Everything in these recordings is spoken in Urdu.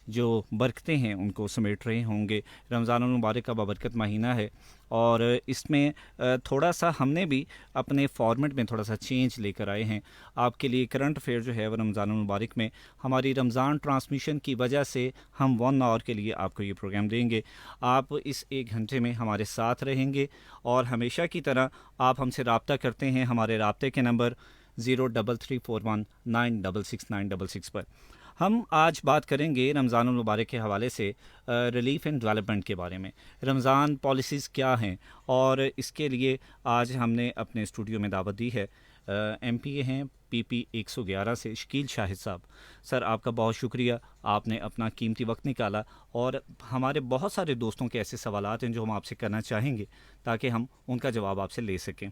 جو برکتیں ہیں ان کو سمیٹ رہے ہوں گے. رمضان المبارک کا بابرکت مہینہ ہے اور اس میں تھوڑا سا ہم نے بھی اپنے فارمیٹ میں تھوڑا سا چینج لے کر آئے ہیں آپ کے لیے. کرنٹ افیئر جو ہے وہ رمضان المبارک میں ہماری رمضان ٹرانسمیشن کی وجہ سے ہم 1 آور کے لیے آپ کو یہ پروگرام دیں گے. آپ اس 1 گھنٹے میں ہمارے ساتھ رہیں گے اور ہمیشہ کی طرح آپ ہم سے رابطہ کرتے ہیں ہمارے رابطے کے نمبر 03341966966 پر. ہم آج بات کریں گے رمضان المبارک کے حوالے سے ریلیف اینڈ ڈیولپمنٹ کے بارے میں. رمضان پالیسیز کیا ہیں اور اس کے لیے آج ہم نے اپنے اسٹوڈیو میں دعوت دی ہے ایم پی اے ہیں PP 111 سے شکیل شاہد صاحب. سر آپ کا بہت شکریہ, آپ نے اپنا قیمتی وقت نکالا اور ہمارے بہت سارے دوستوں کے ایسے سوالات ہیں جو ہم آپ سے کرنا چاہیں گے تاکہ ہم ان کا جواب آپ سے لے سکیں.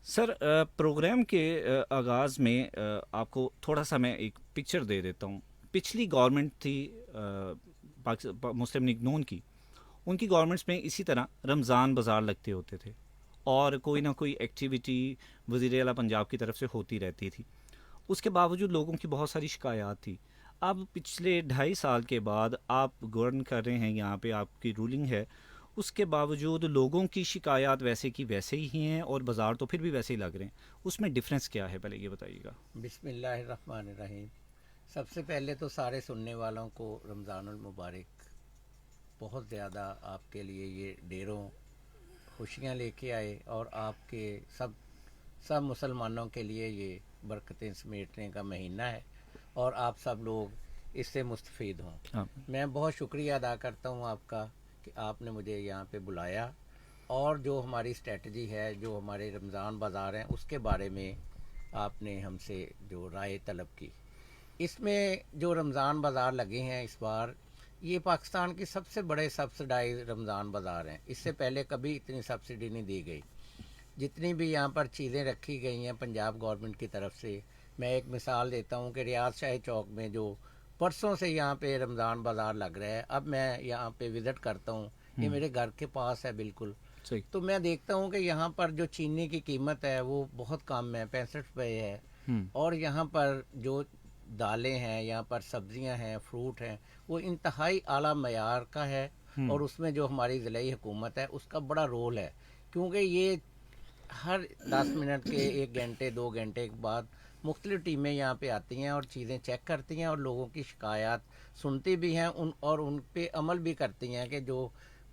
سر پروگرام کے آغاز میں آپ کو تھوڑا سا میں ایک پکچر دے دیتا ہوں. پچھلی گورنمنٹ تھی مسلم لیگ نون کی, ان کی گورنمنٹس میں اسی طرح رمضان بازار لگتے ہوتے تھے اور کوئی نہ کوئی ایکٹیویٹی وزیر اعلیٰ پنجاب کی طرف سے ہوتی رہتی تھی. اس کے باوجود لوگوں کی بہت ساری شکایات تھی. اب پچھلے 2.5 سال کے بعد آپ گورن کر رہے ہیں, یہاں پہ آپ کی رولنگ ہے, اس کے باوجود لوگوں کی شکایات ویسے کی ویسے ہی ہیں اور بازار تو پھر بھی ویسے ہی لگ رہے ہیں. اس میں ڈفرینس کیا ہے, پہلے یہ بتائیے گا. بسم اللہ الرحمن الرحیم. سب سے پہلے تو سارے سننے والوں کو رمضان المبارک. بہت زیادہ آپ کے لیے یہ ڈھیروں خوشیاں لے کے آئے اور آپ کے سب مسلمانوں کے لیے یہ برکتیں سمیٹنے کا مہینہ ہے اور آپ سب لوگ اس سے مستفید ہوں. میں بہت شکریہ ادا کرتا ہوں آپ کا کہ آپ نے مجھے یہاں پہ بلایا اور جو ہماری اسٹریٹجی ہے, جو ہمارے رمضان بازار ہیں, اس کے بارے میں آپ نے ہم سے جو رائے طلب کی. اس میں جو رمضان بازار لگے ہیں اس بار, یہ پاکستان کے سب سے بڑے سبسڈائز رمضان بازار ہیں. اس سے پہلے کبھی اتنی سبسڈی نہیں دی گئی. جتنی بھی یہاں پر چیزیں رکھی گئی ہیں پنجاب گورنمنٹ کی طرف سے, میں ایک مثال دیتا ہوں کہ ریاض شاہی چوک میں جو پرسوں سے یہاں پہ رمضان بازار لگ رہا ہے, اب میں یہاں پہ وزٹ کرتا ہوں, یہ میرے گھر کے پاس ہے بالکل. تو میں دیکھتا ہوں کہ یہاں پر جو چینی کی قیمت ہے وہ بہت کم ہے, 65 روپے ہے. اور یہاں پر جو دالیں ہیں, یہاں پر سبزیاں ہیں, فروٹ ہیں, وہ انتہائی اعلیٰ معیار کا ہے. اور اس میں جو ہماری ضلعی حکومت ہے اس کا بڑا رول ہے, کیونکہ یہ ہر 10 منٹ کے 1 گھنٹے 2 گھنٹے کے بعد مختلف ٹیمیں یہاں پہ آتی ہیں اور چیزیں چیک کرتی ہیں اور لوگوں کی شکایات سنتی بھی ہیں اور ان پہ عمل بھی کرتی ہیں کہ جو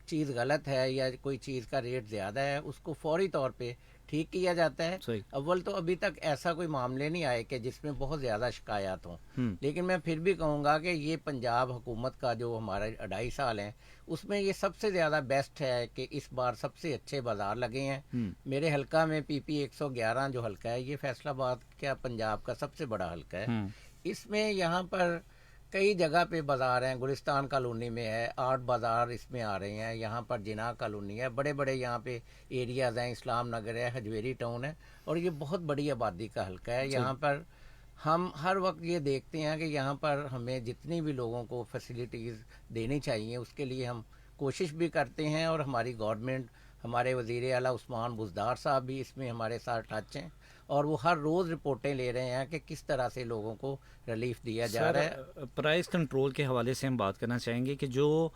چیز غلط ہے یا کوئی چیز کا ریٹ زیادہ ہے اس کو فوری طور پہ ٹھیک کیا جاتا ہے. اول تو ابھی تک ایسا کوئی معاملے نہیں آئے کہ جس میں بہت زیادہ شکایات ہوں, لیکن میں پھر بھی کہوں گا کہ یہ پنجاب حکومت کا جو ہمارا 2.5 سال ہیں اس میں یہ سب سے زیادہ بیسٹ ہے کہ اس بار سب سے اچھے بازار لگے ہیں. میرے حلقہ میں PP 111 جو حلقہ ہے, یہ فیصل آباد کیا پنجاب کا سب سے بڑا حلقہ ہے. اس میں یہاں پر کئی جگہ پہ بازار ہیں. گلستان کالونی میں ہے, 8 بازار اس میں آ رہے ہیں. یہاں پر جناح کالونی ہے, بڑے بڑے یہاں پہ ایریاز ہیں, اسلام نگر ہے, حجویری ٹاؤن ہے, اور یہ بہت بڑی آبادی کا حلقہ ہے. یہاں پر ہم ہر وقت یہ دیکھتے ہیں کہ یہاں پر ہمیں جتنی بھی لوگوں کو فیسلٹیز دینی چاہیے اس کے لیے ہم کوشش بھی کرتے ہیں. اور ہماری گورنمنٹ, ہمارے وزیر اعلیٰ عثمان بزدار صاحب بھی اس میں ہمارے ساتھ ٹچ ہیں اور وہ ہر روز رپورٹیں لے رہے ہیں کہ کس طرح سے لوگوں کو ریلیف دیا جا رہا ہے. پرائز کنٹرول کے حوالے سے ہم بات کرنا چاہیں گے کہ جو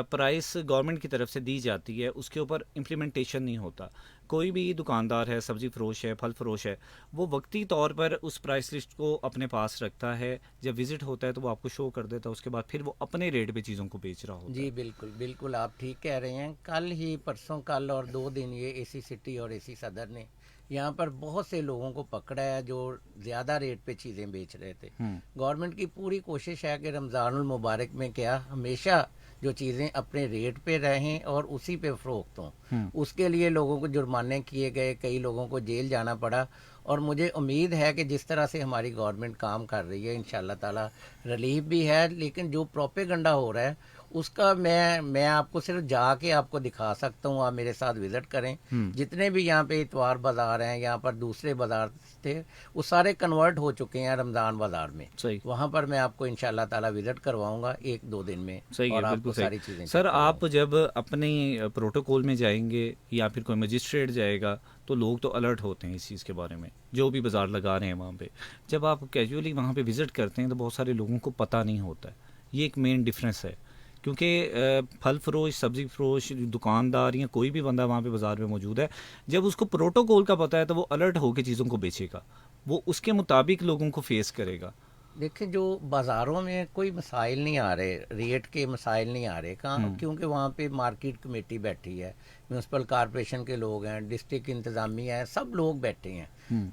پرائز گورنمنٹ کی طرف سے دی جاتی ہے اس کے اوپر امپلیمنٹیشن نہیں ہوتا. کوئی بھی دکاندار ہے, سبزی فروش ہے, پھل فروش ہے, وہ وقتی طور پر اس پرائس لسٹ کو اپنے پاس رکھتا ہے, جب وزٹ ہوتا ہے تو وہ آپ کو شو کر دیتا ہے, اس کے بعد پھر وہ اپنے ریٹ پہ چیزوں کو بیچ رہا ہوتا ہے. جی بالکل بالکل, آپ ٹھیک کہہ رہے ہیں. کل ہی پرسوں کل اور 2 دن یہ AC سٹی اور AC صدر نے یہاں پر بہت سے لوگوں کو پکڑا ہے جو زیادہ ریٹ پہ چیزیں بیچ رہے تھے. گورنمنٹ کی پوری کوشش ہے کہ رمضان المبارک میں کیا ہمیشہ جو چیزیں اپنے ریٹ پہ رہیں اور اسی پہ فروخت ہوں. اس کے لیے لوگوں کو جرمانے کیے گئے, کئی لوگوں کو جیل جانا پڑا. اور مجھے امید ہے کہ جس طرح سے ہماری گورنمنٹ کام کر رہی ہے انشاءاللہ تعالی ریلیف بھی ہے. لیکن جو پروپیگنڈا ہو رہا ہے اس کا میں آپ کو صرف جا کے آپ کو دکھا سکتا ہوں. آپ میرے ساتھ وزٹ کریں. جتنے بھی یہاں پہ اتوار بازار ہیں, یہاں پر دوسرے بازار تھے, وہ سارے کنورٹ ہو چکے ہیں رمضان بازار میں. وہاں پر میں آپ کو انشاءاللہ تعالی وزٹ کرواؤں گا 1-2 دن میں اور آپ کو ساری چیزیں. سر آپ جب اپنے پروٹوکول میں جائیں گے یا پھر کوئی مجسٹریٹ جائے گا تو لوگ تو الرٹ ہوتے ہیں اس چیز کے بارے میں, جو بھی بازار لگا رہے ہیں وہاں پہ. جب آپ کیجولی وہاں پہ وزٹ کرتے ہیں تو بہت سارے لوگوں کو پتہ نہیں ہوتا ہے یہ ایک مین ڈفرینس ہے، کیونکہ پھل فروش، سبزی فروش، دکاندار یا کوئی بھی بندہ وہاں پہ بازار میں موجود ہے، جب اس کو پروٹوکول کا پتہ ہے تو وہ الرٹ ہو کے چیزوں کو بیچے گا، وہ اس کے مطابق لوگوں کو فیس کرے گا. دیکھیں جو بازاروں میں کوئی مسائل نہیں آ رہے، ریٹ کے مسائل نہیں آ رہے کہاں، کیونکہ وہاں پہ مارکیٹ کمیٹی بیٹھی ہے، میونسپل کارپوریشن کے لوگ ہیں، ڈسٹرکٹ انتظامیہ ہے، سب لوگ بیٹھے ہیں.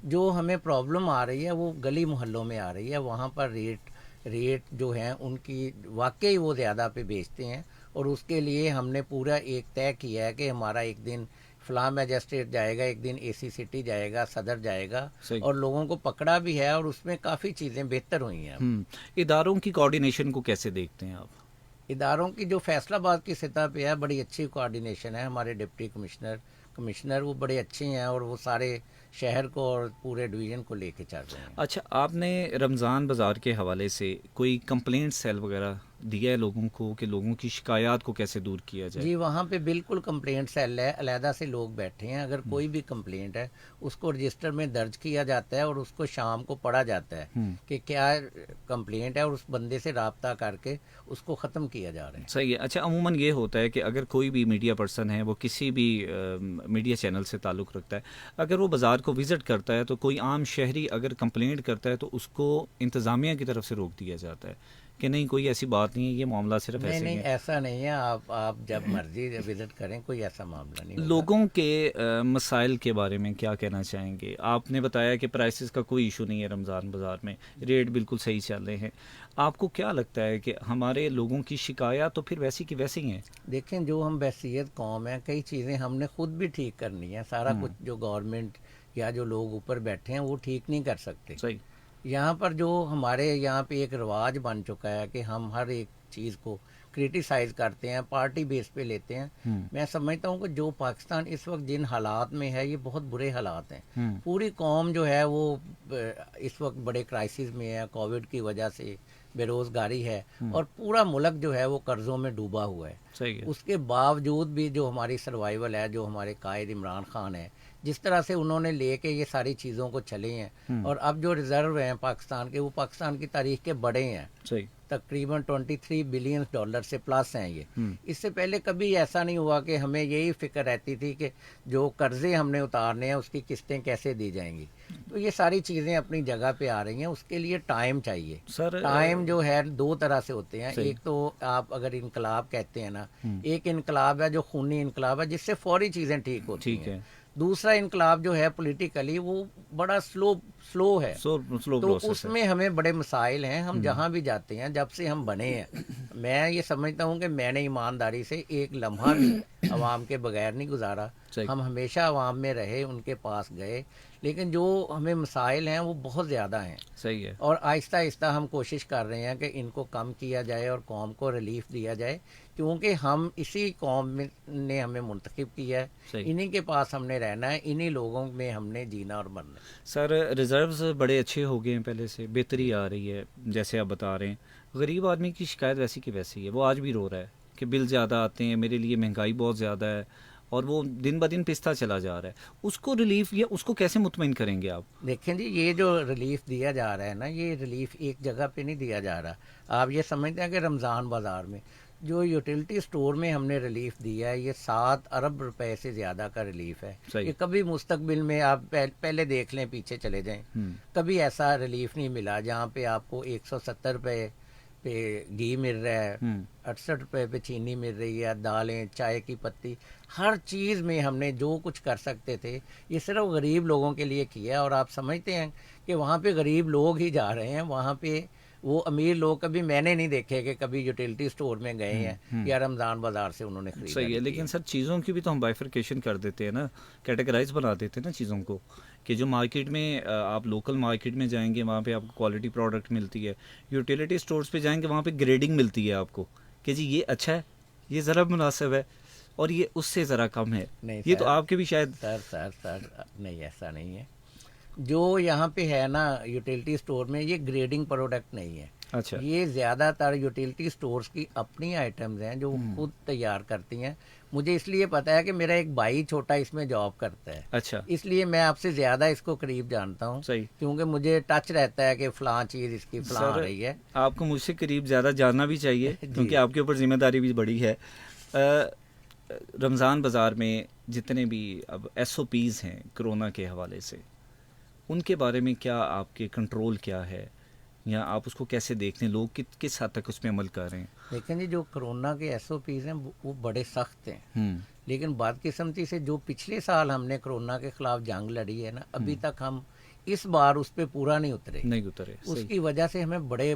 جو ہمیں پرابلم آ رہی ہے وہ گلی محلوں میں آ رہی ہے، وہاں پر ریٹ جو ہیں ان کی واقعی وہ زیادہ پہ بیچتے ہیں، اور اس کے لیے ہم نے پورا ایک طے کیا ہے کہ ہمارا ایک دن فلاں میجسٹریٹ جائے گا، ایک دن اے سی سٹی جائے گا، صدر جائے گا، صحیح. اور لوگوں کو پکڑا بھی ہے، اور اس میں کافی چیزیں بہتر ہوئی ہیں. اداروں کی کوارڈینیشن کو کیسے دیکھتے ہیں آپ؟ اداروں کی جو فیصلہ آباد کی سطح پہ ہے بڑی اچھی کوارڈینیشن ہے، ہمارے ڈپٹی کمشنر وہ بڑے اچھے ہیں، اور وہ سارے شہر کو اور پورے ڈویژن کو لے کے چل رہے ہیں. اچھا، آپ نے رمضان بازار کے حوالے سے کوئی کمپلینٹ سیل وغیرہ دیا ہے لوگوں کو کہ لوگوں کی شکایات کو کیسے دور کیا جائے؟ جی وہاں پہ بالکل کمپلینٹ سیل ہے، علیحدہ سے لوگ بیٹھے ہیں، اگر کوئی بھی کمپلینٹ ہے اس کو رجسٹر میں درج کیا جاتا ہے، اور اس کو شام کو پڑھا جاتا ہے کہ کیا کمپلینٹ ہے، اور اس بندے سے رابطہ کر کے اس کو ختم کیا جا رہا ہے. صحیح ہے. اچھا، عموماً یہ ہوتا ہے کہ اگر کوئی بھی میڈیا پرسن ہے، وہ کسی بھی میڈیا چینل سے تعلق رکھتا ہے، اگر وہ بازار کو وزٹ کرتا ہے تو کوئی عام شہری اگر کمپلینٹ کرتا ہے تو اس کو انتظامیہ کی طرف سے روک دیا جاتا ہے کہ نہیں، کوئی ایسی بات نہیں ہے، یہ معاملہ صرف ایسے ہی نہیں ہے. ایسا نہیں ہے، آپ جب مرضی وزٹ کریں، کوئی ایسا معاملہ نہیں ہوگا. لوگوں کے مسائل کے بارے میں کیا کہنا چاہیں گے؟ آپ نے بتایا کہ پرائسز کا کوئی ایشو نہیں ہے رمضان بازار میں، ریٹ بالکل صحیح چل رہے ہیں. آپ کو کیا لگتا ہے کہ ہمارے لوگوں کی شکایات تو پھر ویسی کی ویسی ہیں؟ دیکھیں جو ہم بحثیت قوم ہیں، کئی چیزیں ہم نے خود بھی ٹھیک کرنی ہے، سارا کچھ جو گورنمنٹ یا جو لوگ اوپر بیٹھے ہیں وہ ٹھیک نہیں کر سکتے. صحیح. یہاں پر جو ہمارے یہاں پہ ایک رواج بن چکا ہے کہ ہم ہر ایک چیز کو کریٹیسائز کرتے ہیں، پارٹی بیس پہ لیتے ہیں. میں سمجھتا ہوں کہ جو پاکستان اس وقت جن حالات میں ہے یہ بہت برے حالات ہیں. پوری قوم جو ہے وہ اس وقت بڑے کرائسس میں ہے، کووڈ کی وجہ سے بے روزگاری ہے، اور پورا ملک جو ہے وہ قرضوں میں ڈوبا ہوا ہے. صحیح ہے. اس کے باوجود بھی جو ہماری سروائیول ہے، جو ہمارے قائد عمران خان ہے، جس طرح سے انہوں نے لے کے یہ ساری چیزوں کو چلے ہیں، اور اب جو ریزرو ہیں پاکستان کے، وہ پاکستان کی تاریخ کے بڑے ہیں، صحیح. تقریباً $23 بلین سے پلس ہیں یہ. اس سے پہلے کبھی ایسا نہیں ہوا کہ ہمیں یہی فکر رہتی تھی کہ جو قرضے ہم نے اتارنے ہیں اس کی قسطیں کیسے دی جائیں گی. تو یہ ساری چیزیں اپنی جگہ پہ آ رہی ہیں، اس کے لیے ٹائم چاہیے. سر، ٹائم جو ہے دو طرح سے ہوتے ہیں. ایک تو آپ اگر انقلاب کہتے ہیں نا، ایک انقلاب ہے جو خونی انقلاب ہے، جس سے فوری چیزیں ٹھیک ہوتی ہیں. دوسرا انقلاب جو ہے پولیٹیکلی وہ بڑا سلو ہے، تو اس میں ہمیں بڑے مسائل ہیں. ہم جہاں بھی جاتے ہیں، جب سے ہم بنے ہیں، میں یہ سمجھتا ہوں کہ میں نے ایمانداری سے ایک لمحہ بھی عوام کے بغیر نہیں گزارا. ہم ہمیشہ عوام میں رہے، ان کے پاس گئے، لیکن جو ہمیں مسائل ہیں وہ بہت زیادہ ہیں. صحیح ہے. اور آہستہ آہستہ ہم کوشش کر رہے ہیں کہ ان کو کم کیا جائے اور قوم کو ریلیف دیا جائے، کیونکہ ہم اسی قوم نے ہمیں منتخب کیا ہے، انہی کے پاس ہم نے رہنا ہے، انہی لوگوں میں ہم نے جینا اور مرنا ہے. سر، ریزروز بڑے اچھے ہو گئے ہیں، پہلے سے بہتری آ رہی ہے جیسے آپ بتا رہے ہیں. غریب آدمی کی شکایت ویسی کی ویسی ہے، وہ آج بھی رو رہا ہے کہ بل زیادہ آتے ہیں، میرے لیے مہنگائی بہت زیادہ ہے، اور وہ دن بدن پستا چلا جا رہا ہے. اس کو ریلیف یا اس کو کیسے مطمئن کریں گے آپ؟ دیکھیں جی، یہ جو ریلیف دیا جا رہا ہے نا، یہ ریلیف ایک جگہ پہ نہیں دیا جا رہا. آپ یہ سمجھتے ہیں کہ رمضان بازار میں جو یوٹیلٹی سٹور میں ہم نے ریلیف دیا ہے، یہ 7 ارب روپے سے زیادہ کا ریلیف ہے. یہ کبھی مستقبل میں آپ پہلے دیکھ لیں، پیچھے چلے جائیں، کبھی ایسا ریلیف نہیں ملا جہاں پہ آپ کو 170 روپے پہ گھی مل رہا ہے، 68 روپے پہ چینی مل رہی ہے، دالیں، چائے کی پتی، ہر چیز میں ہم نے جو کچھ کر سکتے تھے یہ صرف غریب لوگوں کے لیے کیا. اور آپ سمجھتے ہیں کہ وہاں پہ غریب لوگ ہی جا رہے ہیں، وہاں پہ وہ امیر لوگ کبھی میں نے نہیں دیکھے کہ کبھی یوٹیلٹی سٹور میں گئے ہیں یا رمضان بازار سے انہوں نے خریدا. صحیح ہے. لیکن سر، چیزوں کی بھی تو ہم بائیفرکیشن کر دیتے ہیں نا، کیٹیگرائز بنا دیتے ہیں نا چیزوں کو، کہ جو مارکیٹ میں آپ لوکل مارکیٹ میں جائیں گے وہاں پہ آپ کو کوالٹی پروڈکٹ ملتی ہے، یوٹیلیٹی سٹورز پہ جائیں گے وہاں پہ گریڈنگ ملتی ہے آپ کو کہ جی یہ اچھا ہے، یہ ذرا مناسب ہے، اور یہ اس سے ذرا کم ہے. یہ تو آپ کے بھی شاید. سر نہیں، ایسا نہیں ہے. جو یہاں پہ ہے نا یوٹیلٹی سٹور میں، یہ گریڈنگ پروڈکٹ نہیں ہے. اچھا یہ زیادہ تر یوٹیلٹی سٹورز کی اپنی آئٹمز ہیں جو وہ خود تیار کرتی ہیں. مجھے اس لیے پتا ہے کہ میرا ایک بھائی چھوٹا اس میں جاب کرتا ہے, اچھا اس لیے میں آپ سے زیادہ اس کو قریب جانتا ہوں, صحیح. کیونکہ مجھے ٹچ رہتا ہے کہ فلاں چیز اس کی فلاں سر آ رہی ہے. آپ کو مجھ سے قریب زیادہ جاننا بھی چاہیے جی کیونکہ آپ کے اوپر ذمہ داری بھی بڑی ہے. رمضان بازار میں جتنے بھی اب ایس او پیز ہیں کرونا کے حوالے سے, ان کے بارے میں کیا آپ کے کنٹرول کیا ہے, یا آپ اس کو کیسے دیکھتے ہیں, لوگ کس حد تک اس پہ عمل کر رہے ہیں؟ لیکن جی جو کرونا کے ایس او پیز ہیں وہ بڑے سخت ہیں, ہوں لیکن بدقسمتی سے جو پچھلے سال ہم نے کرونا کے خلاف جنگ لڑی ہے نا, ابھی تک ہم اس بار اس پہ پورا نہیں اترے. نہیں اترے. اس صحیح. کی وجہ سے ہمیں بڑے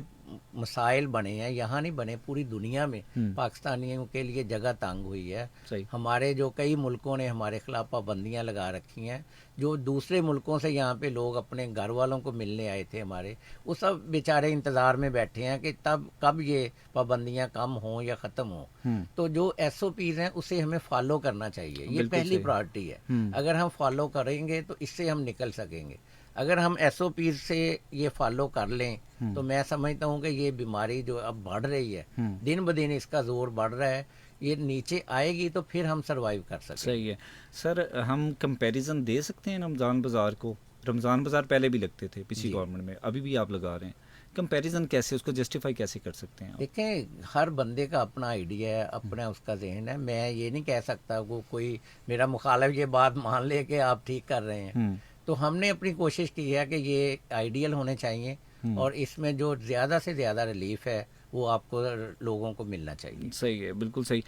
مسائل بنے ہیں, یہاں نہیں بنے, پوری دنیا میں ہوں پاکستانیوں کے لیے جگہ تنگ ہوئی ہے. صحیح. ہمارے جو کئی ملکوں نے ہمارے خلاف پابندیاں لگا رکھی ہیں, جو دوسرے ملکوں سے یہاں پہ لوگ اپنے گھر والوں کو ملنے آئے تھے ہمارے, وہ سب بیچارے انتظار میں بیٹھے ہیں کہ کب یہ پابندیاں کم ہوں یا ختم ہوں. ہوں تو جو ایس او پیز ہیں اسے ہمیں فالو کرنا چاہیے, یہ بالکل پہلی صحیح. پرائرٹی ہے. ہوں اگر ہم فالو کریں گے تو اس سے ہم نکل سکیں گے. اگر ہم ایس او پیز سے یہ فالو کر لیں تو میں سمجھتا ہوں کہ یہ بیماری جو اب بڑھ رہی ہے, ہوں دن بدن اس کا زور بڑھ رہا ہے, یہ نیچے آئے گی تو پھر ہم سروائیو کر سکیں گے. صحیح ہے. سر ہم کمپیریزن دے سکتے ہیں رمضان بازار کو؟ رمضان بازار پہلے بھی لگتے تھے پچھلی جی گورنمنٹ میں, ابھی بھی آپ لگا رہے ہیں, کمپیریزن کیسے, اس کو جسٹیفائی کیسے کر سکتے ہیں آپ؟ دیکھیں, ہر بندے کا اپنا آئیڈیا ہے, اپنا اس کا ذہن ہے. میں یہ نہیں کہہ سکتا کہ کوئی میرا مخالف یہ بات مان لے کہ آپ ٹھیک کر رہے ہیں. ہوں تو ہم نے اپنی کوشش کی ہے کہ یہ آئیڈیل ہونے چاہیے, اور اس میں جو زیادہ سے زیادہ ریلیف ہے وہ آپ کو لوگوں کو ملنا چاہیے. صحیح ہے, بالکل صحیح.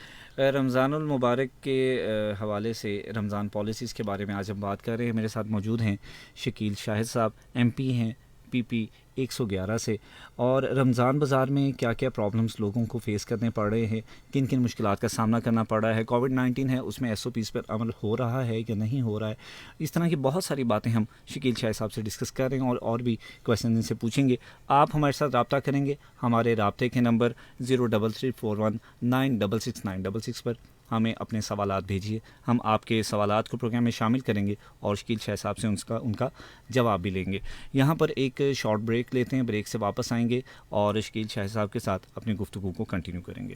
رمضان المبارک کے حوالے سے رمضان پالیسیز کے بارے میں آج ہم بات کر رہے ہیں. میرے ساتھ موجود ہیں شکیل شاہد صاحب, ایم پی ہیں PP 111 سے, اور رمضان بازار میں کیا کیا پرابلمس لوگوں کو فیس کرنے پڑ رہے ہیں, کن کن مشکلات کا سامنا کرنا پڑ رہا ہے, کووڈ-19 ہے اس میں ایس او پیز پر عمل ہو رہا ہے یا نہیں ہو رہا ہے, اس طرح کی بہت ساری باتیں ہم شکیل شاہد صاحب سے ڈسکس کر رہے ہیں, اور بھی کویشچن ان سے پوچھیں گے. آپ ہمارے ساتھ رابطہ کریں گے ہمارے رابطے کے نمبر 03341966966 پر ہمیں اپنے سوالات بھیجیے. ہم آپ کے سوالات کو پروگرام میں شامل کریں گے اور شکیل شاہ صاحب سے ان کا جواب بھی لیں گے. یہاں پر ایک شارٹ بریک لیتے ہیں, بریک سے واپس آئیں گے اور شکیل شاہ صاحب کے ساتھ اپنی گفتگو کو کنٹینیو کریں گے.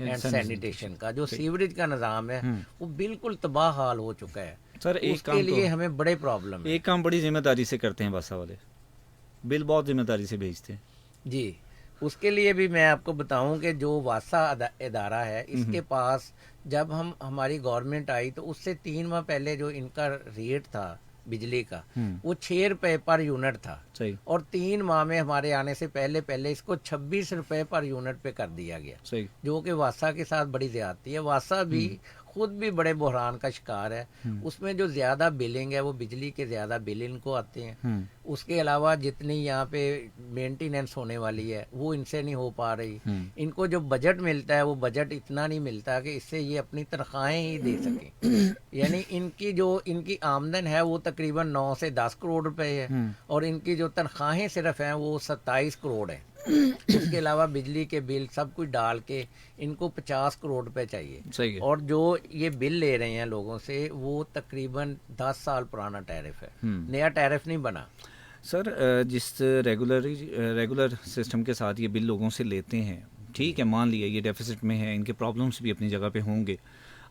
اینڈ سینیٹیشن کا جو سیوریج کا نظام ہے وہ بالکل تباہ حال ہو چکا ہے سر. ایک اس کے کام لیے ہمیں بڑے پرابلم ہے. ایک کام بڑی ذمہ داری سے کرتے ہیں واسا والے, بل بہت ذمہ داری سے بھیجتے ہیں. جی, اس کے لیے بھی میں آپ کو بتاؤں کہ جو واسا ادارہ ہے اس کے پاس جب ہماری گورنمنٹ آئی تو اس سے 3 ماہ پہلے جو ان کا ریٹ تھا بجلی کا وہ 6 روپے پر یونٹ تھا, صحیح, اور 3 ماہ میں ہمارے آنے سے پہلے اس کو 26 روپے پر یونٹ پہ کر دیا گیا, صحیح, جو کہ واسا کے ساتھ بڑی زیادتی ہے. واسا بھی خود بھی بڑے بحران کا شکار ہے. اس میں جو زیادہ بلنگ ہے وہ بجلی کے زیادہ بل ان کو آتے ہیں. اس کے علاوہ جتنی یہاں پہ مینٹیننس ہونے والی ہے وہ ان سے نہیں ہو پا رہی. ان کو جو بجٹ ملتا ہے وہ بجٹ اتنا نہیں ملتا کہ اس سے یہ اپنی تنخواہیں ہی دے سکیں. یعنی ان کی آمدن ہے وہ تقریباً 9 سے 10 کروڑ روپے ہے, اور ان کی جو تنخواہیں صرف ہیں وہ 27 کروڑ ہیں. اس کے علاوہ بجلی کے بل سب کچھ ڈال کے ان کو 50 کروڑ روپے چاہیے. صحیح ہے. اور جو یہ بل لے رہے ہیں لوگوں سے وہ تقریباً 10 سال پرانا ٹیرف ہے, نیا ٹیرف نہیں بنا. سر, جس ریگولر سسٹم کے ساتھ یہ بل لوگوں سے لیتے ہیں, ٹھیک ہے, مان لیا یہ ڈیفیسٹ میں ہے, ان کے پرابلمس بھی اپنی جگہ پہ ہوں گے,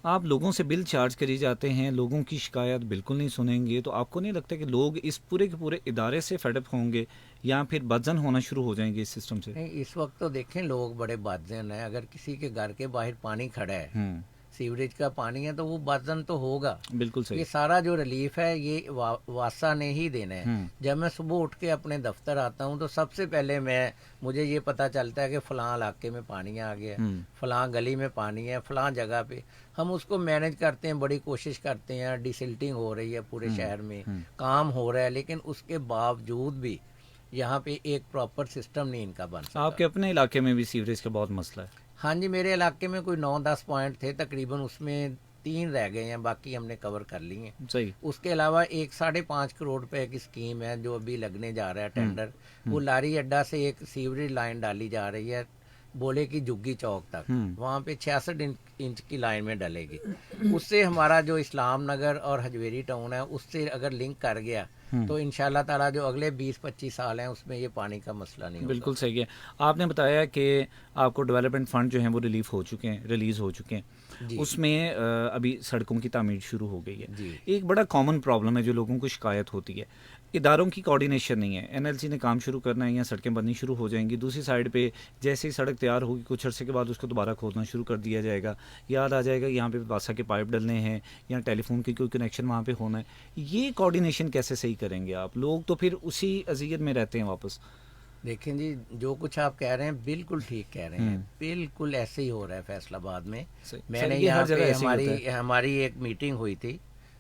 آپ لوگوں سے بل چارج کری جاتے ہیں, لوگوں کی شکایت بالکل نہیں سنیں گے, تو آپ کو نہیں لگتا کہ لوگ اس پورے کے پورے ادارے سے فیڈ اپ ہوں گے یا پھر بدزن ہونا شروع ہو جائیں گے اس سسٹم سے؟ نہیں, اس وقت تو دیکھیں لوگ بڑے بدزن ہیں. اگر کسی کے گھر کے باہر پانی کھڑا ہے, سیوریج کا پانی ہے, تو وہ بدزن تو ہوگا. بالکل صحیح. یہ سارا جو ریلیف ہے یہ واسا نے ہی دینا ہے. جب میں صبح اٹھ کے اپنے دفتر آتا ہوں تو سب سے پہلے مجھے یہ پتا چلتا ہے کہ فلاں علاقے میں پانی آ گیا, فلاں گلی میں پانی ہے, فلاں جگہ پہ. ہم اس کو مینج کرتے ہیں, بڑی کوشش کرتے ہیں, ڈیسلٹنگ ہو رہی ہے پورے شہر میں, کام ہو رہا ہے, لیکن اس کے باوجود بھی یہاں پہ ایک پراپر سسٹم نہیں ان کا بن سکتا. آپ کے اپنے علاقے میں بھی سیوریج کا بہت مسئلہ ہے؟ ہاں جی, میرے علاقے میں کوئی 9-10 پوائنٹ تھے تقریباً, اس میں 3 رہ گئے ہیں, باقی ہم نے کور کر لی ہیں. صحیح. اس کے علاوہ ایک 5.5 کروڑ روپے کی اسکیم ہے جو ابھی لگنے جا رہا ہے ٹینڈر. وہ لاری اڈا سے ایک سیوریج لائن ڈالی جا رہی ہے بولے کی جگی چوک تک, وہاں پہ 66 انچ کی لائن میں ڈلے گی. اس سے ہمارا جو اسلام نگر اور حجویری ٹاؤن ہے اس سے اگر لنک کر گیا تو انشاءاللہ تعالیٰ جو اگلے 20-25 سال ہیں اس میں یہ پانی کا مسئلہ نہیں ہوگا. بالکل صحیح ہے. آپ نے بتایا کہ آپ کو ڈیولپمنٹ فنڈ جو ہیں وہ ریلیز ہو چکے ہیں. اس میں ابھی سڑکوں کی تعمیر شروع ہو گئی ہے. ایک بڑا کامن پرابلم ہے جو لوگوں کو شکایت ہوتی ہے, اداروں کی کوارڈینیشن نہیں ہے. NLC نے کام شروع کرنا ہے یا سڑکیں بننی شروع ہو جائیں گی, دوسری سائڈ پہ جیسے ہی سڑک تیار ہوگی کچھ عرصے کے بعد اس کو دوبارہ کھودنا شروع کر دیا جائے گا, یاد آ جائے گا یہاں پہ واسا کے پائپ ڈلنے ہیں یا ٹیلی فون کی کوئی کنیکشن وہاں پہ ہونا ہے. یہ کوارڈینیشن کیسے صحیح کریں گے آپ؟ لوگ تو پھر اسی اذیت میں رہتے ہیں واپس. دیکھیں جی, جو کچھ آپ کہہ رہے ہیں بالکل ٹھیک کہہ رہے ہیں, بالکل ایسے ہی ہو رہا ہے فیصل آباد میں. میں نے یہاں پہ ہماری ایک میٹنگ ہوئی تھی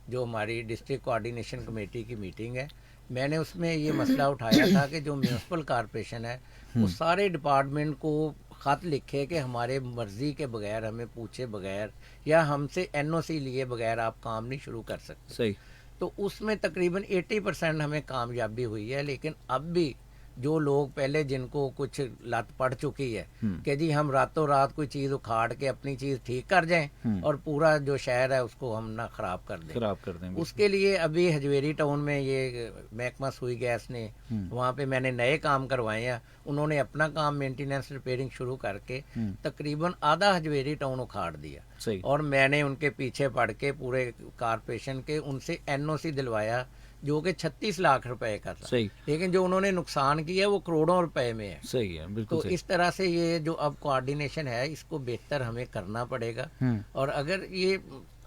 جو ہماری ڈسٹرکٹ کوارڈینیشن کمیٹی کی میٹنگ ہے. میں نے اس میں یہ مسئلہ اٹھایا تھا کہ جو میونسپل کارپوریشن ہے وہ سارے ڈپارٹمنٹ کو خط لکھے کہ ہمارے مرضی کے بغیر, ہمیں پوچھے بغیر یا ہم سے NOC لیے بغیر آپ کام نہیں شروع کر سکتے. صحیح. تو اس میں تقریباً 80% ہمیں کامیابی ہوئی ہے. لیکن اب بھی جو لوگ پہلے جن کو کچھ لت پڑ چکی ہے کہ جی ہم راتوں رات کوئی چیز اکھاڑ کے اپنی چیز ٹھیک کر جائیں اور پورا جو شہر ہے اس کو ہم نہ خراب کر دیں. اس کے لیے ابھی حجویری ٹاؤن میں یہ محکمہ سوئی گیس نے وہاں پہ میں نے نئے کام کروائے ہیں. انہوں نے اپنا کام مینٹیننس ریپیئرنگ شروع کر کے تقریباً آدھا حجویری ٹاؤن اکھاڑ دیا. اور میں نے ان کے پیچھے پڑ کے پورے کارپوریشن کے ان سے NOC دلوایا جو کہ 36 لاکھ روپے کا تھا. لیکن جو انہوں نے نقصان کیا ہے وہ کروڑوں روپے میں ہے. صحیح ہے, بالکل. تو اس طرح سے یہ جو اب کوارڈینیشن ہے اس کو بہتر ہمیں کرنا پڑے گا. اور اگر یہ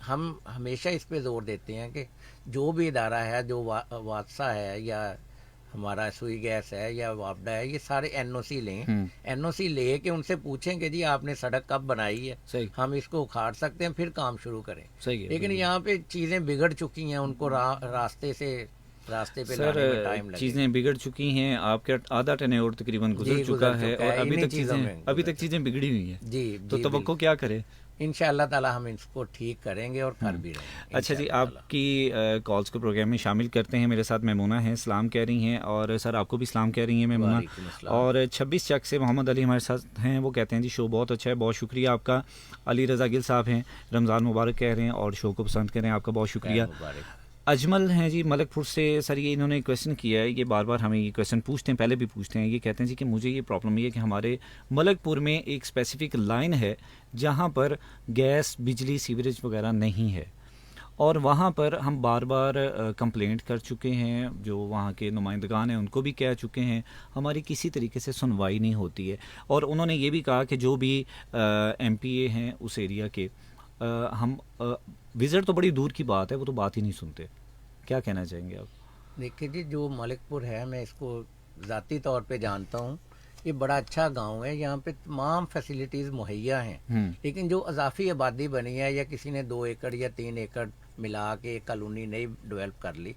ہم ہمیشہ اس پہ زور دیتے ہیں کہ جو بھی ادارہ ہے, جو واسا ہے یا ہمارا سوئی گیس ہے یا وابڈا ہے, یہ سارے NOC لیں. NOC لے کے ان سے پوچھیں کہ جی آپ نے سڑک کب بنائی ہے, ہم اس کو اکھاڑ سکتے ہیں, پھر کام شروع کریں. لیکن یہاں پہ چیزیں بگڑ چکی ہیں, ان کو راستے پہ لانے میں ٹائم لگے. چیزیں بگڑ چکی ہیں, آپ کا آدھا ٹینیور تقریباً گزر چکا ہے اور ابھی تک چیزیں بگڑی ہوئی ہیں. جی, تو توقع کیا کرے؟ انشاءاللہ تعالی ہم اس کو ٹھیک کریں گے اور کر بھی رہے ہیں. اچھا جی, آپ کی کالز کو پروگرام میں شامل کرتے ہیں. میرے ساتھ میمونہ ہیں, سلام کہہ رہی ہیں, اور سر آپ کو بھی سلام کہہ رہی ہیں میمونہ. اور 26 چک سے محمد علی ہمارے ساتھ ہیں, وہ کہتے ہیں جی شو بہت اچھا ہے, بہت شکریہ آپ کا. علی رضا گل صاحب ہیں, رمضان مبارک کہہ رہے ہیں اور شو کو پسند کر رہے ہیں, آپ کا بہت شکریہ. اجمل ہیں جی ملک پور سے. سر یہ انہوں نے کویشچن کیا ہے, یہ بار بار ہمیں یہ کویشچن پوچھتے ہیں, پہلے بھی پوچھتے ہیں. یہ کہتے ہیں جی کہ مجھے یہ پرابلم یہ ہے کہ ہمارے ملک پور میں ایک اسپیسیفک لائن ہے جہاں پر گیس, بجلی, سیوریج وغیرہ نہیں ہے, اور وہاں پر ہم بار بار کمپلینٹ کر چکے ہیں, جو وہاں کے نمائندگان ہیں ان کو بھی کہہ چکے ہیں, ہماری کسی طریقے سے سنوائی نہیں ہوتی ہے. اور انہوں نے یہ بھی کہا کہ جو بھی ایم پی اے ہیں اس ایریا کے, ہم وزٹ تو بڑی دور کی بات ہے, وہ تو بات ہی نہیں سنتے. کیا کہنا چاہیں گے آپ؟ دیکھیے جی, جو ملک پور ہے میں اس کو ذاتی طور پہ جانتا ہوں. یہ بڑا اچھا گاؤں ہے, یہاں پہ تمام فیسلٹیز مہیا ہیں. لیکن جو اضافی آبادی بنی ہے, یا کسی نے 2 ایکڑ یا 3 ایکڑ ملا کے ایک کالونی نئی ڈیولپ کر لی,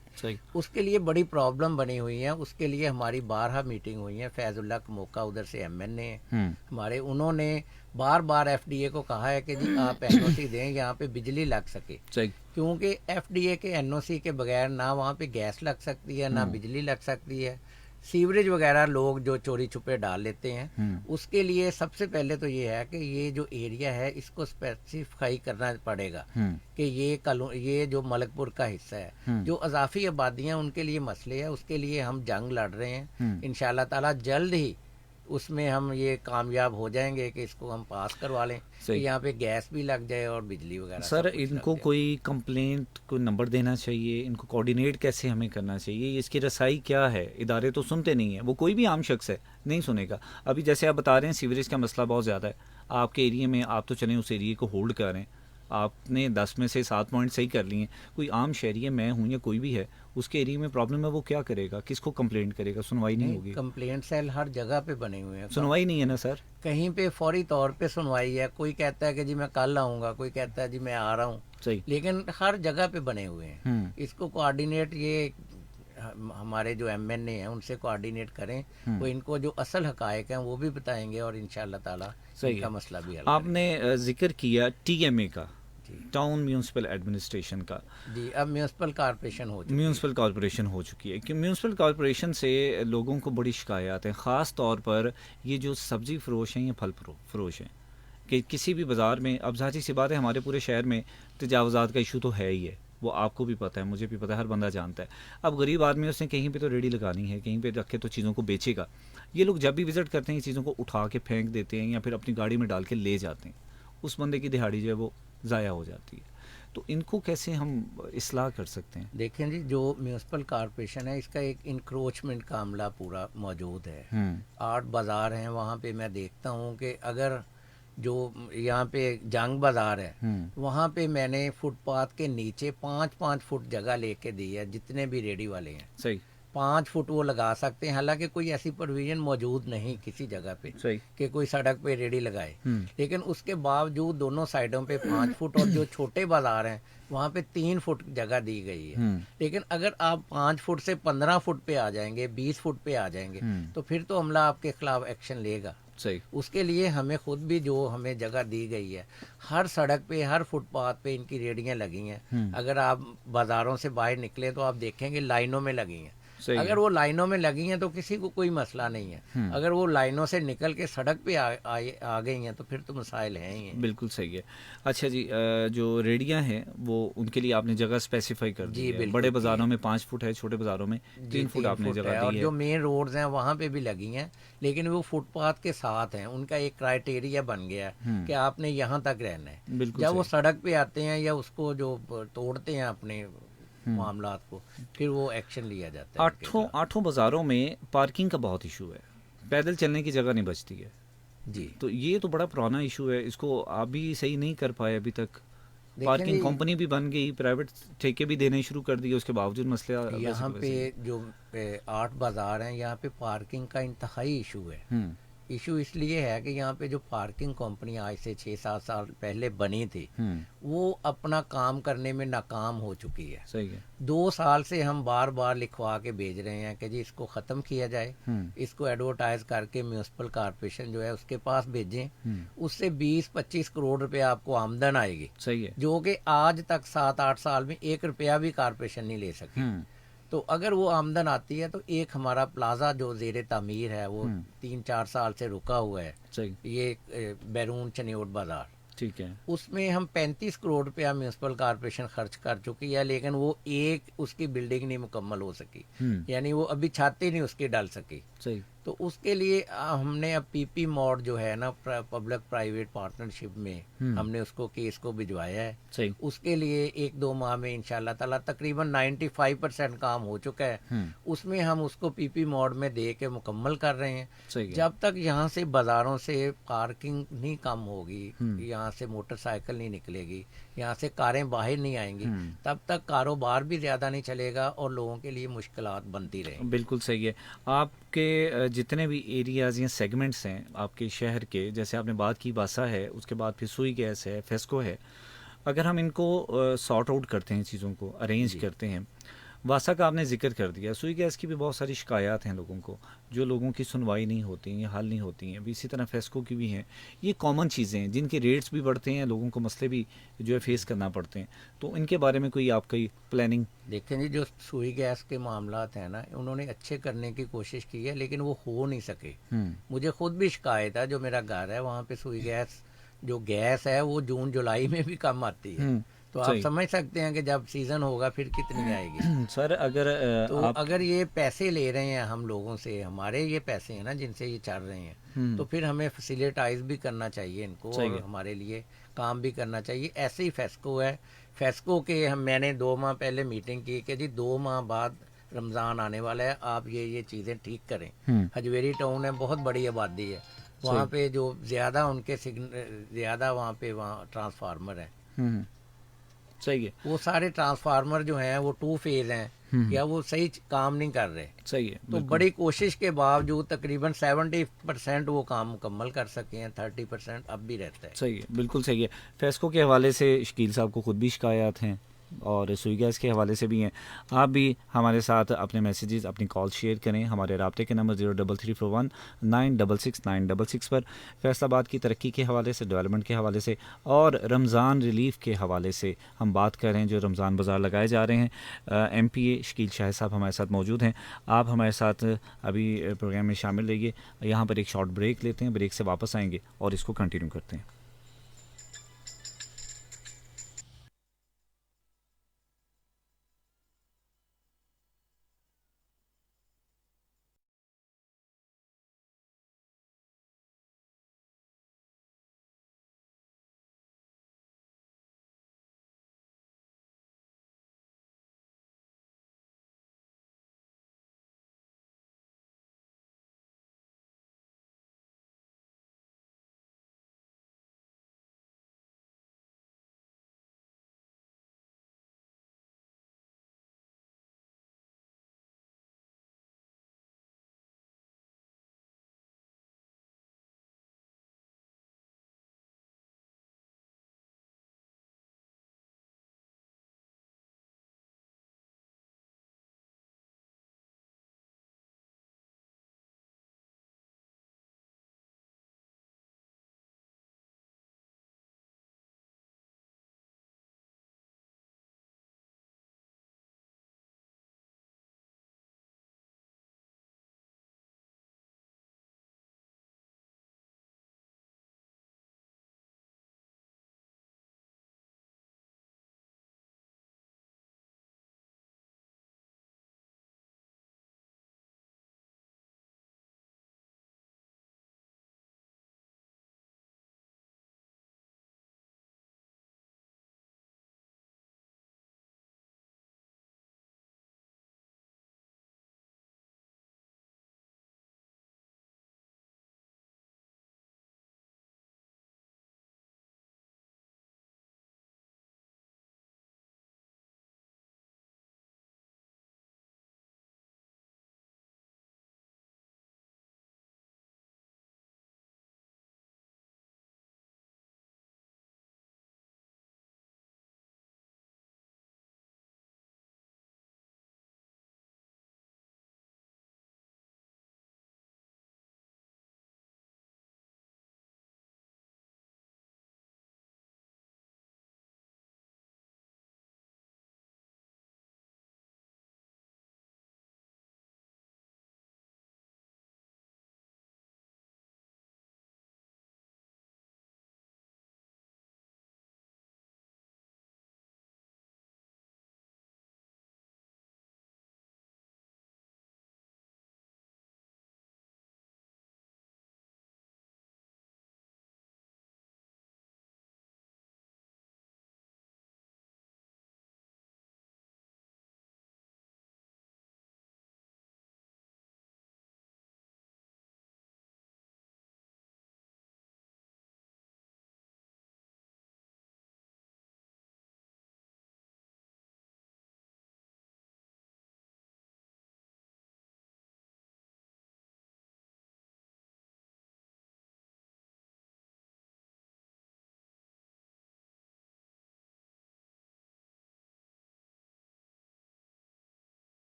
اس کے لیے بڑی پرابلم بنی ہوئی ہیں. اس کے لیے ہماری بارہا میٹنگ ہوئی ہیں. فیض اللہ کا موقع ادھر سے ایم این اے ہیں ہمارے, انہوں نے بار بار ایف ڈی اے کو کہا ہے کہ جی آپ این او سی دیں, یہاں پہ بجلی لگ سکے. کیونکہ ایف ڈی اے کے این او سی کے بغیر نہ وہاں پہ گیس لگ سکتی ہے, نہ بجلی لگ سکتی ہے. سیوریج وغیرہ لوگ جو چوری چھپے ڈال لیتے ہیں. اس کے لیے سب سے پہلے تو یہ ہے کہ یہ جو ایریا ہے اس کو اسپیسیفائی کرنا پڑے گا کہ یہ جو ملک پور کا حصہ ہے, جو اضافی آبادیاں ان کے لیے مسئلے ہے, اس کے لیے ہم جنگ لڑ رہے ہیں. انشاءاللہ تعالیٰ جلد ہی اس میں ہم یہ کامیاب ہو جائیں گے کہ اس کو ہم پاس کروا لیں, کہ یہاں پہ گیس بھی لگ جائے اور بجلی وغیرہ. سر ان کو کوئی کمپلینٹ کو نمبر دینا چاہیے, ان کو کوارڈینیٹ کیسے ہمیں کرنا چاہیے, اس کی رسائی کیا ہے؟ ادارے تو سنتے نہیں ہیں, وہ کوئی بھی عام شخص ہے نہیں سنے گا. ابھی جیسے آپ بتا رہے ہیں سیوریج کا مسئلہ بہت زیادہ ہے آپ کے ایریے میں, آپ تو چلیں اس ایریے کو ہولڈ کر رہے ہیں, آپ نے 10 میں سے 7 پوائنٹ صحیح کر لیے ہیں. کوئی عام شہری ہے, میں ہوں یا کوئی بھی ہے, اس کے ایریے میں پرابلم ہے, وہ کیا کرے گا؟ کس کو کمپلینٹ کرے گا؟ سنوائی نہیں ہوگی. کمپلینٹ سیل ہر جگہ پہ بنے ہوئے ہیں, سنوائی نہیں ہے نا سر. کہیں پہ فوری طور پہ سنوائی ہے. کوئی کہتا ہے کہ جی میں کل آؤں گا, کوئی کہتا ہے جی میں آ رہا ہوں. لیکن ہر جگہ پہ بنے ہوئے ہیں. اس کو کوآرڈینیٹ یہ ہمارے جو ایم این اے ہیں ان سے کوآرڈینیٹ کریں, وہ ان کو جو اصل حقائق ہیں وہ بھی بتائیں گے, اور انشاءاللہ تعالیٰ ان کا مسئلہ بھی حل. آپ نے ذکر کیا ٹی ایم اے کا, ٹاؤن میونسپل ایڈمنسٹریشن کا. جی, اب میونسپل کارپوریشن ہو چکی ہے. میونسپل کارپوریشن ہو چکی ہے. کہ میونسپل کارپوریشن سے لوگوں کو بڑی شکایات ہیں, خاص طور پر یہ جو سبزی فروش ہیں یا پھل فروش ہیں, کہ کسی بھی بازار میں, اب ظاہر سی بات ہے ہمارے پورے شہر میں تجاوزات کا ایشو تو ہے ہی ہے, وہ آپ کو بھی پتہ ہے, مجھے بھی پتہ ہے, ہر بندہ جانتا ہے. اب غریب آدمی اس نے کہیں پہ تو ریڑھی لگانی ہے, کہیں پہ رکھے تو چیزوں کو بیچے گا. یہ لوگ جب بھی وزٹ کرتے ہیں یہ چیزوں کو اٹھا کے پھینک دیتے ہیں یا پھر اپنی گاڑی میں ڈال کے لے جاتے ہیں. اس بندے کی دہاڑی جو ہے وہ ضائع ہو جاتی ہے. تو ان کو کیسے ہم اصلاح کر سکتے ہیں؟ دیکھیں جی, جو میونسپل کارپوریشن ہے اس کا ایک انکروچمنٹ کا عملہ پورا موجود ہے. 8 بازار ہیں وہاں پہ. میں دیکھتا ہوں کہ اگر جو یہاں پہ جنگ بازار ہے وہاں پہ میں نے فٹ پاتھ کے نیچے 5-5 فٹ جگہ لے کے دی ہے. جتنے بھی ریڈی والے ہیں صحیح 5 فٹ وہ لگا سکتے ہیں, حالانکہ کوئی ایسی پروویژن موجود نہیں کسی جگہ پہ کہ کوئی سڑک پہ ریڈی لگائے. لیکن اس کے باوجود دونوں سائڈوں پہ 5 فٹ, اور جو چھوٹے بازار ہیں وہاں پہ 3 فٹ جگہ دی گئی ہے. لیکن اگر آپ 5 فٹ سے 15 فٹ پہ آ جائیں گے, 20 فٹ پہ آ جائیں گے, تو پھر تو عملہ آپ کے خلاف ایکشن لے گا. اس کے لیے ہمیں خود بھی جو ہمیں جگہ دی گئی ہے, ہر سڑک پہ, ہر فٹ پاتھ پہ ان کی ریڑیاں لگی ہیں. اگر آپ بازاروں سے باہر نکلیں تو آپ دیکھیں گے لائنوں میں لگی ہیں. اگر وہ لائنوں میں لگی ہیں تو کسی کو کوئی مسئلہ نہیں ہے. اگر وہ لائنوں سے نکل کے سڑک پہ آ گئی ہیں تو پھر تو مسائل ہیں ہی ہیں. بالکل صحیح ہے. اچھا جی, جو ریڑیاں ہیں وہ ان کے لیے آپ نے جگہ اسپیسیفائی کر دی ہے. بڑے بازاروں میں 5 فٹ ہے, چھوٹے بازاروں میں 3 فٹ آپ نے جگہ دی ہے. اور جو مین روڈز ہیں وہاں پہ بھی لگی ہیں, لیکن وہ فٹ پاتھ کے ساتھ ہیں. ان کا ایک کرائیٹیریا بن گیا ہے کہ آپ نے یہاں تک رہنا ہے. جب وہ سڑک پہ آتے ہیں یا اس کو جو توڑتے ہیں اپنے معاملات کو, پھر وہ ایکشن لیا جاتا ہے. 8 بازاروں میں پارکنگ کا بہت ایشو ہے, پیدل چلنے کی جگہ نہیں بچتی ہے. جی, تو یہ تو بڑا پرانا ایشو ہے, اس کو آپ بھی صحیح نہیں کر پائے ابھی تک. پارکنگ کمپنی بھی بن گئی, پرائیویٹ ٹھیکے بھی دینے شروع کر دیے, اس کے باوجود مسئلہ. یہاں پہ جو 8 بازار ہیں یہاں پہ پارکنگ کا انتہائی ایشو ہے. ایشو اس لیے ہے کہ یہاں پہ جو پارکنگ کمپنی آج سے 6-7 سال پہلے بنی تھی وہ اپنا کام کرنے میں ناکام ہو چکی ہے. صحیح ہے. 2 سال سے ہم بار بار لکھوا کے بھیج رہے ہیں کہ جی اس کو ختم کیا جائے, اس کو ایڈورٹائز کر کے میونسپل کارپوریشن جو ہے اس کے پاس بھیجیں. اس سے 20-25 کروڑ روپے آپ کو آمدن آئے گی. صحیح ہے. جو کہ آج تک 7-8 سال میں 1 روپیہ بھی کارپوریشن نہیں لے سکی. تو اگر وہ آمدن آتی ہے تو ایک ہمارا پلازا جو زیر تعمیر ہے وہ 3-4 سال سے رکا ہوا ہے, یہ بیرون چنیوٹ بازار, ٹھیک ہے. اس میں ہم 35 کروڑ روپیہ میونسپل کارپوریشن خرچ کر چکی ہے، لیکن وہ ایک اس کی بلڈنگ نہیں مکمل ہو سکی، یعنی وہ ابھی چھت ہی نہیں اس کی ڈل سکی. صحیح. تو اس کے لیے ہم نے اب پی پی موڈ جو ہے نا، پبلک پرائیویٹ پارٹنرشپ میں ہم نے اس کو کیس کو بھجوایا ہے. صحیح. اس کے لیے 1-2 ماہ میں انشاءاللہ تعالیٰ تقریباً 95% کام ہو چکا ہے. اس میں ہم اس کو پی پی موڈ میں دے کے مکمل کر رہے ہیں. صحیح ہے. جب تک یہاں سے بازاروں سے پارکنگ نہیں کم ہوگی، یہاں سے موٹر سائیکل نہیں نکلے گی، یہاں سے کاریں باہر نہیں آئیں گی، تب تک کاروبار بھی زیادہ نہیں چلے گا اور لوگوں کے لیے مشکلات بنتی رہیں گی. بالکل صحیح ہے. آپ کے جتنے بھی ایریاز یا سیگمنٹس ہیں آپ کے شہر کے، جیسے آپ نے بات کی باسا ہے، اس کے بعد پھر سوئی گیس ہے، فیسکو ہے، اگر ہم ان کو سارٹ آؤٹ کرتے ہیں، چیزوں کو ارینج کرتے ہیں، واسا کا آپ نے ذکر کر دیا، سوئی گیس کی بھی بہت ساری شکایات ہیں لوگوں کو، جو لوگوں کی سنوائی نہیں ہوتی ہیں یا حل نہیں ہوتی ہیں. ابھی اسی طرح فیسکو کی بھی ہیں. یہ کامن چیزیں ہیں جن کے ریٹس بھی بڑھتے ہیں، لوگوں کو مسئلے بھی جو ہے فیس کرنا پڑتے ہیں. تو ان کے بارے میں کوئی آپ کی پلاننگ؟ دیکھیں جی، جو سوئی گیس کے معاملات ہیں نا، انہوں نے اچھے کرنے کی کوشش کی ہے لیکن وہ ہو نہیں سکے. مجھے خود بھی شکایت ہے، جو میرا گھر ہے وہاں پہ سوئی گیس جو گیس ہے وہ جون جولائی میں بھی کم آتی ہے. تو آپ سمجھ سکتے ہیں کہ جب سیزن ہوگا پھر کتنی آئے گی. سر اگر تو اگر یہ پیسے لے رہے ہیں ہم لوگوں سے، ہمارے یہ پیسے ہیں نا جن سے یہ چل رہے ہیں، تو پھر ہمیں فیسیلیٹائز بھی کرنا چاہیے ان کو، اور ہمارے لیے کام بھی کرنا چاہیے. ایسے ہی فیسکو ہے. فیسکو کے میں نے 2 ماہ پہلے میٹنگ کی کہ جی 2 ماہ بعد رمضان آنے والا ہے، آپ یہ چیزیں ٹھیک کریں. حجویری ٹاؤن ہے، بہت بڑی آبادی ہے وہاں پہ، جو زیادہ ان کے زیادہ وہاں پہ ٹرانسفارمر ہیں. صحیح ہے. وہ سارے ٹرانسفارمر جو ہیں وہ 2 فیز ہیں، یا وہ صحیح کام نہیں کر رہے. صحیح ہے. تو بڑی کوشش کے باوجود تقریباً 70% وہ کام مکمل کر سکے ہیں، 30% اب بھی رہتا ہے. صحیح ہے. بالکل صحیح ہے. فیسکو کے حوالے سے شکیل صاحب کو خود بھی شکایات ہیں اور سوئی گیس کے حوالے سے بھی ہیں. آپ بھی ہمارے ساتھ اپنے میسیجز، اپنی کال شیئر کریں. ہمارے رابطے کے نمبر 03341 966 966 پر. فیصل آباد کی ترقی کے حوالے سے، ڈیولپمنٹ کے حوالے سے اور رمضان ریلیف کے حوالے سے ہم بات کر رہے ہیں. جو رمضان بازار لگائے جا رہے ہیں، ایم پی اے شکیل شاہد صاحب ہمارے ساتھ موجود ہیں. آپ ہمارے ساتھ ابھی پروگرام میں شامل رہیے. یہاں پر ایک شارٹ بریک لیتے ہیں، بریک سے واپس آئیں گے اور اس کو کنٹینیو کرتے ہیں.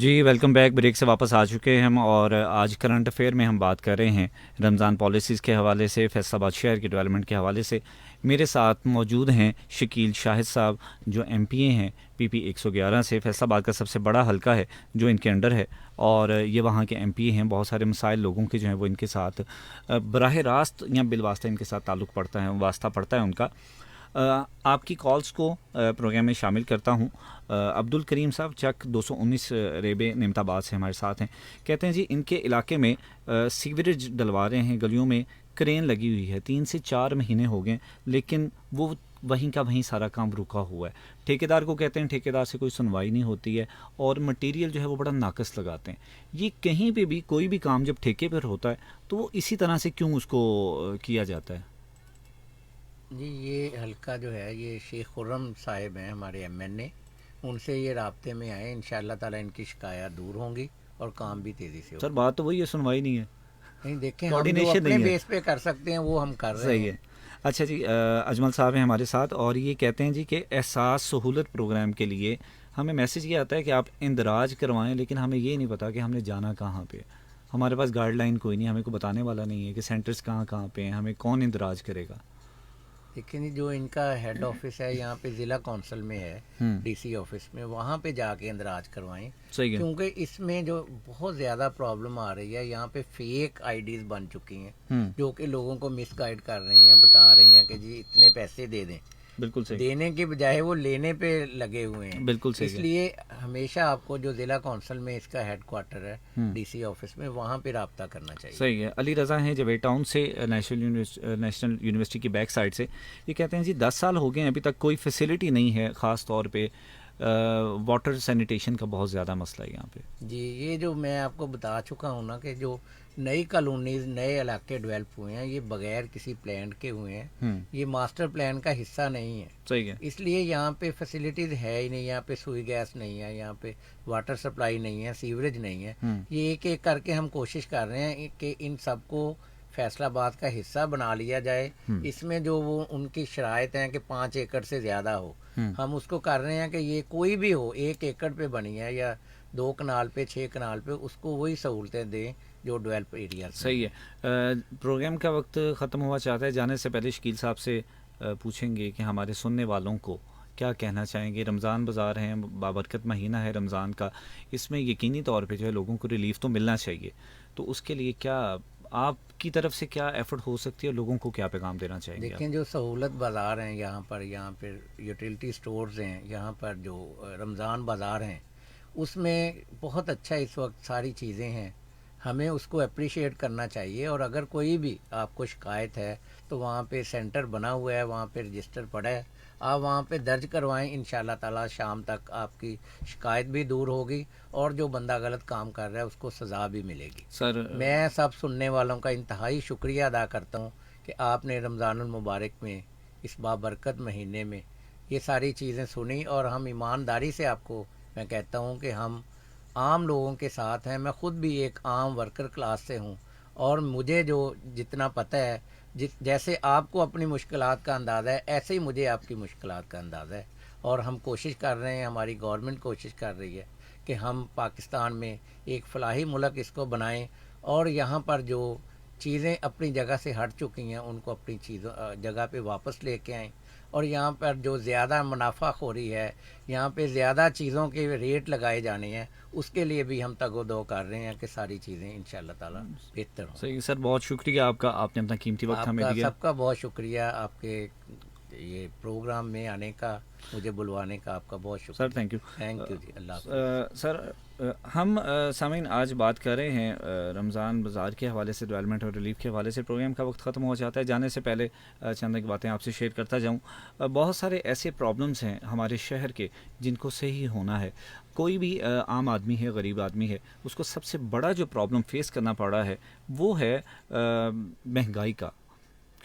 جی ویلکم بیک. بریک سے واپس آ چکے ہیں ہم, اور آج کرنٹ افیئر میں ہم بات کر رہے ہیں رمضان پالیسیز کے حوالے سے, فیصل آباد شہر کی ڈیولپمنٹ کے حوالے سے. میرے ساتھ موجود ہیں شکیل شاہد صاحب, جو ایم پی اے ہیں پی پی 111 سے. فیصل آباد کا سب سے بڑا حلقہ ہے جو ان کے انڈر ہے, اور یہ وہاں کے ایم پی اے ہیں. بہت سارے مسائل لوگوں کے جو ہیں وہ ان کے ساتھ براہ راست یا بالواسطہ ان کے ساتھ تعلق پڑتا ہے, واسطہ پڑتا ہے ان کا. آپ کی کالز کو پروگرام میں شامل کرتا ہوں. عبد الکریم صاحب چک 219 ریبے نعمت آباد سے ہمارے ساتھ ہیں. کہتے ہیں جی ان کے علاقے میں سیوریج ڈلوا رہے ہیں, گلیوں میں کرین لگی ہوئی ہے, 3 سے 4 مہینے ہو گئے, لیکن وہ وہیں کا وہیں سارا کام رکا ہوا ہے. ٹھیکیدار کو کہتے ہیں ٹھیکیدار سے کوئی سنوائی نہیں ہوتی ہے, اور مٹیریل جو ہے وہ بڑا ناقص لگاتے ہیں. یہ کہیں پہ بھی کوئی بھی کام جب ٹھیکے پر ہوتا ہے تو وہ اسی طرح سے کیوں اس کو کیا جاتا ہے؟ جی یہ حلقہ جو ہے یہ شیخ خرم صاحب ہیں ہمارے ایم این اے, ان سے یہ رابطے میں آئے. انشاءاللہ تعالی ان کی شکایات دور ہوں گی اور کام بھی تیزی سے سر ہوگا. بات تو وہی ہے, سنوائی نہیں ہے, نہیں دیکھیں, ہم جو کوارڈینیشن اپنے نہیں ہے. بیس پہ کر سکتے ہیں وہ ہم کر رہے صحیح ہیں. ہے. اچھا جی, اجمل صاحب ہیں ہمارے ساتھ, اور یہ کہتے ہیں جی کہ احساس سہولت پروگرام کے لیے ہمیں میسج یہ آتا ہے کہ آپ اندراج کروائیں, لیکن ہمیں یہ نہیں پتا کہ ہم نے جانا کہاں پہ. ہمارے پاس گائیڈ لائن کوئی نہیں, ہمیں کو بتانے والا نہیں ہے کہ سینٹرز کہاں کہاں پہ ہیں, ہمیں کون اندراج کرے گا. لیکن جو ان کا ہیڈ آفس ہے یہاں پہ ضلع کونسل میں ہے, ڈی سی آفس میں, وہاں پہ جا کے اندراج کروائیں. صحیح ہے. کیونکہ اس میں جو بہت زیادہ پرابلم آ رہی ہے, یہاں پہ فیک آئی ڈیز بن چکی ہیں جو کہ لوگوں کو مس گائیڈ کر رہی ہیں, بتا رہی ہیں کہ جی اتنے پیسے دے دیں. بالکل صحیح. دینے کے بجائے وہ لینے پہ لگے ہوئے ہیں. بالکل صحیح اس ہے. لیے ہمیشہ آپ کو جو ضلع کونسل میں اس کا ہیڈ کوارٹر ہے, ڈی سی آفس میں, وہاں پہ رابطہ کرنا چاہیے. صحیح ہے. علی رضا ہیں جویٹ ٹاؤن سے, نیشنل یونیورسٹی کی بیک سائڈ سے. یہ کہتے ہیں جی 10 سال ہو گئے ہیں, ابھی تک کوئی فیسلٹی نہیں ہے, خاص طور پہ واٹر سینیٹیشن کا بہت زیادہ مسئلہ ہے یہاں پہ. جی یہ جو میں آپ کو بتا چکا ہوں نا کہ جو نئی کالونیز, نئے علاقے ڈیولپ ہوئے ہیں, یہ بغیر کسی پلان کے ہوئے ہیں, یہ ماسٹر پلان کا حصہ نہیں ہے. صحیح ہے. اس لیے یہاں پہ فیسلٹیز ہے ہی نہیں. یہاں پہ سوئی گیس نہیں ہے, یہاں پہ واٹر سپلائی نہیں ہے, سیوریج نہیں ہے. یہ ایک ایک کر کے ہم کوشش کر رہے ہیں کہ ان سب کو فیصل آباد کا حصہ بنا لیا جائے. اس میں جو وہ ان کی شرائط ہیں کہ 5 ایکڑ سے زیادہ ہو, ہم اس کو کر رہے ہیں کہ یہ کوئی بھی ہو, 1 ایکڑ پہ بنی ہے یا 2 کنال پہ, 6 کنال پہ, اس کو وہی سہولتیں دیں جو ڈیولپ ایریا. صحیح ہے. پروگرام کا وقت ختم ہوا چاہتا ہے, جانے سے پہلے شکیل صاحب سے پوچھیں گے کہ ہمارے سننے والوں کو کیا کہنا چاہیں گے. رمضان بازار ہیں, بابرکت مہینہ ہے رمضان کا, اس میں یقینی طور پہ جو ہے لوگوں کو ریلیف تو ملنا چاہیے, تو اس کے لیے کیا آپ کی طرف سے کیا ایفرٹ ہو سکتی ہے, اور لوگوں کو کیا پیغام دینا چاہیں گے؟ دیکھیں جو سہولت بازار ہیں یہاں پر یوٹیلٹی سٹورز ہیں, یہاں پر جو رمضان بازار ہیں, اس میں بہت اچھا اس وقت ساری چیزیں ہیں. ہمیں اس کو اپریشیٹ کرنا چاہیے, اور اگر کوئی بھی آپ کو شکایت ہے تو وہاں پہ سینٹر بنا ہوا ہے, وہاں پہ رجسٹر پڑا ہے, آپ وہاں پہ درج کروائیں. انشاءاللہ تعالی شام تک آپ کی شکایت بھی دور ہوگی, اور جو بندہ غلط کام کر رہا ہے اس کو سزا بھی ملے گی. سر میں سب سننے والوں کا انتہائی شکریہ ادا کرتا ہوں کہ آپ نے رمضان المبارک میں, اس بابرکت مہینے میں یہ ساری چیزیں سنی, اور ہم ایمانداری سے آپ کو میں کہتا ہوں کہ ہم عام لوگوں کے ساتھ ہیں. میں خود بھی ایک عام ورکر کلاس سے ہوں, اور مجھے جو جتنا پتہ ہے, جیسے آپ کو اپنی مشکلات کا اندازہ ہے, ایسے ہی مجھے آپ کی مشکلات کا اندازہ ہے. اور ہم کوشش کر رہے ہیں, ہماری گورنمنٹ کوشش کر رہی ہے کہ ہم پاکستان میں ایک فلاحی ملک اس کو بنائیں, اور یہاں پر جو چیزیں اپنی جگہ سے ہٹ چکی ہیں ان کو اپنی جگہ پہ واپس لے کے آئیں. اور یہاں پر جو زیادہ منافع خوری ہے, یہاں پہ زیادہ چیزوں کے ریٹ لگائے جانے ہیں, اس کے لیے بھی ہم تگ و دو کر رہے ہیں کہ ساری چیزیں انشاءاللہ تعالی بہتر ہوں. صحیح سر, بہت شکریہ آپ کا, آپ نے اپنا قیمتی وقت ہمیں دیا. سب کا بہت شکریہ, آپ کے یہ پروگرام میں آنے کا, مجھے بلوانے کا آپ کا بہت شکریہ. Sir thank you. Thank you ji, اللہ حافظ. سر ہم سامعین آج بات کر رہے ہیں رمضان بازار کے حوالے سے, ڈیولپمنٹ اور ریلیف کے حوالے سے. پروگرام کا وقت ختم ہو جاتا ہے, جانے سے پہلے چند ایک باتیں آپ سے شیئر کرتا جاؤں. بہت سارے ایسے پرابلمس ہیں ہمارے شہر کے جن کو صحیح ہونا ہے. کوئی بھی عام آدمی ہے, غریب آدمی ہے, اس کو سب سے بڑا جو پرابلم فیس کرنا پڑ رہا ہے وہ ہے مہنگائی کا,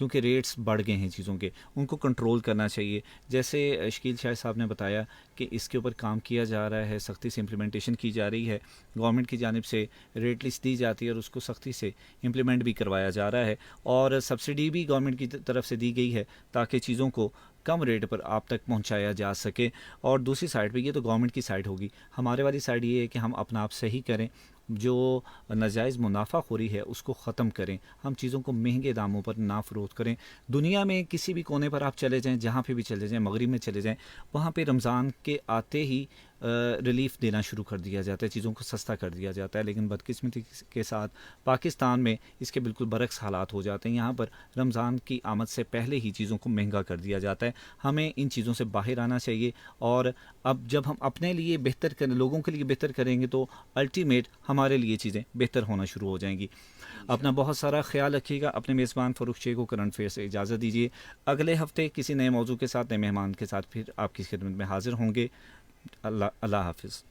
کیونکہ ریٹس بڑھ گئے ہیں چیزوں کے، ان کو کنٹرول کرنا چاہیے. جیسے شکیل شاہ صاحب نے بتایا کہ اس کے اوپر کام کیا جا رہا ہے، سختی سے امپلیمنٹیشن کی جا رہی ہے، گورنمنٹ کی جانب سے ریٹ لسٹ دی جاتی ہے اور اس کو سختی سے امپلیمنٹ بھی کروایا جا رہا ہے، اور سبسڈی بھی گورنمنٹ کی طرف سے دی گئی ہے تاکہ چیزوں کو کم ریٹ پر آپ تک پہنچایا جا سکے. اور دوسری سائڈ پہ یہ تو گورنمنٹ کی سائڈ ہوگی، ہمارے والی سائڈ یہ ہے کہ ہم اپنا آپ صحیح کریں، جو ناجائز منافع خوری ہے اس کو ختم کریں، ہم چیزوں کو مہنگے داموں پر نہ فروخت کریں. دنیا میں کسی بھی کونے پر آپ چلے جائیں، جہاں پہ بھی چلے جائیں، مغرب میں چلے جائیں، وہاں پہ رمضان کے آتے ہی ریلیف دینا شروع کر دیا جاتا ہے، چیزوں کو سستا کر دیا جاتا ہے. لیکن بدقسمتی کے ساتھ پاکستان میں اس کے بالکل برعکس حالات ہو جاتے ہیں. یہاں پر رمضان کی آمد سے پہلے ہی چیزوں کو مہنگا کر دیا جاتا ہے. ہمیں ان چیزوں سے باہر آنا چاہیے، اور اب جب ہم اپنے لیے بہتر کریں، لوگوں کے لیے بہتر کریں گے، تو الٹیمیٹ ہمارے لیے چیزیں بہتر ہونا شروع ہو جائیں گی. اپنا بہت سارا خیال رکھیے گا. اپنے میزبان فاروق شیخ کو کرنٹ افیئر سے اجازت دیجیے. اگلے ہفتے کسی نئے موضوع کے ساتھ، نئے مہمان کے ساتھ پھر آپ کی خدمت میں حاضر ہوں گے. اللہ حافظ.